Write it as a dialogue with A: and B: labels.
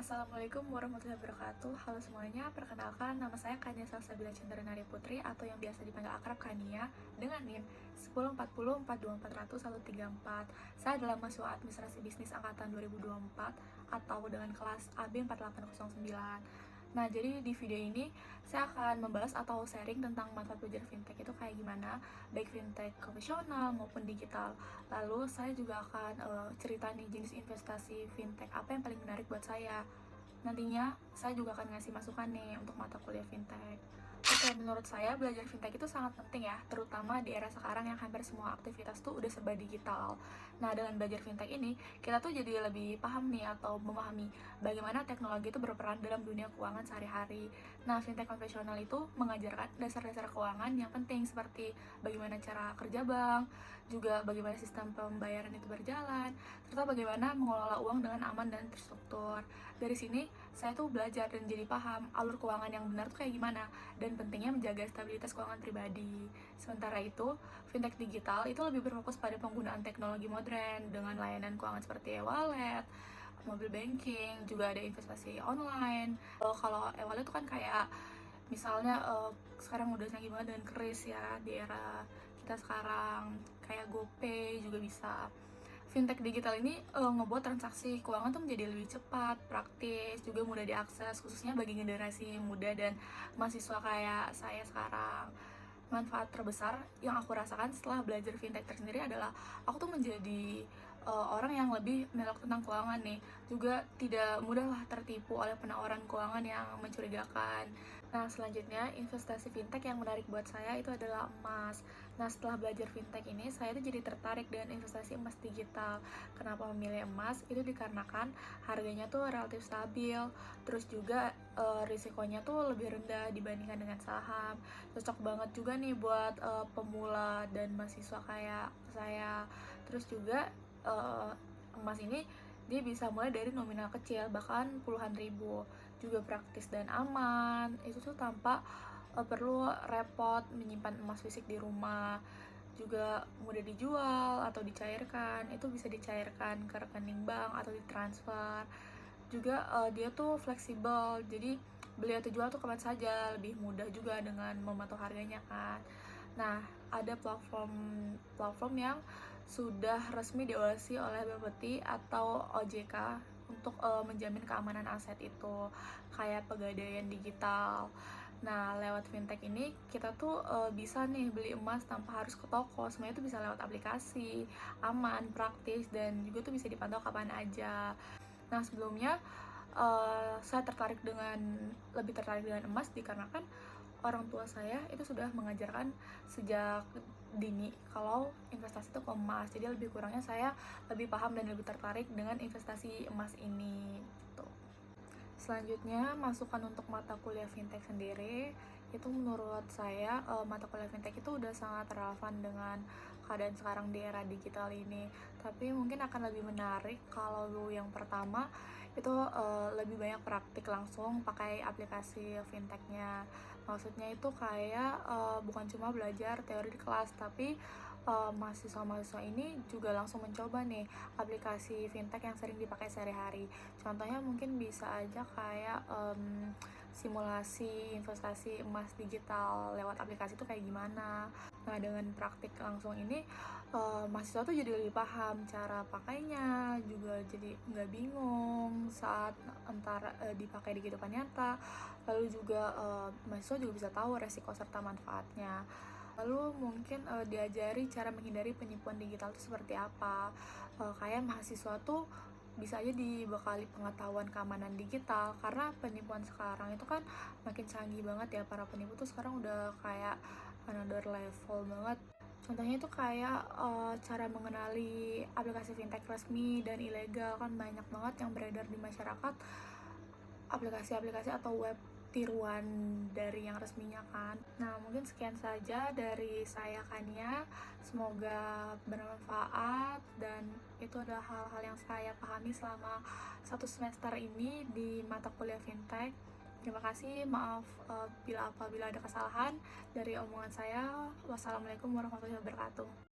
A: Assalamualaikum warahmatullahi wabarakatuh. Halo semuanya, perkenalkan nama saya Kania Salsabila Chandranari Putri atau yang biasa dipanggil akrab Kania dengan NIM 1040424134. Saya adalah mahasiswa administrasi bisnis angkatan 2024 atau dengan kelas AB 4809. Nah, jadi di video ini saya akan membahas atau sharing tentang manfaat belajar fintech itu kayak gimana, baik fintech konvensional maupun digital. Lalu saya juga akan cerita nih jenis investasi fintech apa yang paling menarik buat saya. Nantinya saya juga akan ngasih masukan nih untuk mata kuliah fintech. Oke, menurut saya belajar fintech itu sangat penting ya, terutama di era sekarang yang hampir semua aktivitas tuh udah serba digital. Nah, dengan belajar fintech ini, kita tuh jadi lebih paham nih atau memahami bagaimana teknologi itu berperan dalam dunia keuangan sehari-hari. Nah, fintech konvensional itu mengajarkan dasar-dasar keuangan yang penting seperti bagaimana cara kerja bank, juga bagaimana sistem pembayaran itu berjalan, serta bagaimana mengelola uang dengan aman dan terstruktur. Dari sini, saya tuh belajar dan jadi paham alur keuangan yang benar tuh kayak gimana, dan pentingnya menjaga stabilitas keuangan pribadi. Sementara itu, fintech digital itu lebih berfokus pada penggunaan teknologi modern dengan layanan keuangan seperti e-wallet, mobile banking, juga ada investasi online. Kalau e-wallet itu kan kayak misalnya sekarang udah canggih banget dengan kris ya di era kita sekarang, kayak GoPay juga bisa. Fintech digital ini ngebuat transaksi keuangan tuh menjadi lebih cepat, praktis, juga mudah diakses, khususnya bagi generasi muda dan mahasiswa kayak saya sekarang. Manfaat terbesar yang aku rasakan setelah belajar fintech tersendiri adalah aku tuh menjadi orang yang lebih melek tentang keuangan nih, juga tidak mudahlah tertipu oleh penawaran keuangan yang mencurigakan. Nah, selanjutnya investasi fintech yang menarik buat saya itu adalah emas. Nah, setelah belajar fintech ini, saya tuh jadi tertarik dengan investasi emas digital. Kenapa memilih emas? Itu dikarenakan harganya tuh relatif stabil, terus juga risikonya tuh lebih rendah dibandingkan dengan saham. Cocok banget juga nih buat pemula dan mahasiswa kayak saya. Terus juga emas ini dia bisa mulai dari nominal kecil bahkan puluhan ribu, juga praktis dan aman itu tuh tanpa perlu repot menyimpan emas fisik di rumah, juga mudah dijual atau dicairkan, itu bisa dicairkan ke rekening bank atau ditransfer. Juga dia tuh fleksibel, jadi beli atau jual tuh kapan saja, lebih mudah juga dengan memantau harganya kan. Nah, ada platform yang sudah resmi diawasi oleh Bapeti atau OJK untuk menjamin keamanan aset itu, kayak Pegadaian Digital. Nah, lewat fintech ini kita tuh bisa nih beli emas tanpa harus ke toko. Semuanya tuh bisa lewat aplikasi, aman, praktis, dan juga tuh bisa dipantau kapan aja. Nah, sebelumnya saya lebih tertarik dengan emas dikarenakan orang tua saya itu sudah mengajarkan sejak dini kalau investasi itu ke emas. Jadi lebih kurangnya saya lebih paham dan lebih tertarik dengan investasi emas ini gitu. Selanjutnya, masukan untuk mata kuliah fintech sendiri, itu menurut saya mata kuliah fintech itu udah sangat relevan dengan keadaan sekarang di era digital ini. Tapi mungkin akan lebih menarik kalau yang pertama itu lebih banyak praktik langsung pakai aplikasi fintechnya. Maksudnya itu kayak bukan cuma belajar teori di kelas, tapi mahasiswa-mahasiswa ini juga langsung mencoba nih aplikasi fintech yang sering dipakai sehari-hari. Contohnya mungkin bisa aja kayak simulasi investasi emas digital lewat aplikasi itu kayak gimana. Nah, dengan praktik langsung ini mahasiswa tuh jadi lebih paham cara pakainya, juga jadi nggak bingung saat antara dipakai di kehidupan nyata. Lalu juga mahasiswa juga bisa tahu resiko serta manfaatnya. Lalu mungkin diajari cara menghindari penipuan digital itu seperti apa. Kayak mahasiswa tuh bisa aja dibekali pengetahuan keamanan digital, karena penipuan sekarang itu kan makin canggih banget ya. Para penipu tuh sekarang udah kayak another level banget. Contohnya itu kayak cara mengenali aplikasi fintech resmi dan ilegal, kan banyak banget yang beredar di masyarakat aplikasi-aplikasi atau web tiruan dari yang resminya kan. Nah, mungkin sekian saja dari saya Kania. Semoga bermanfaat dan itu adalah hal-hal yang saya pahami selama 1 semester ini di mata kuliah fintech. Terima kasih, maaf apabila ada kesalahan dari omongan saya. Wassalamualaikum warahmatullahi wabarakatuh.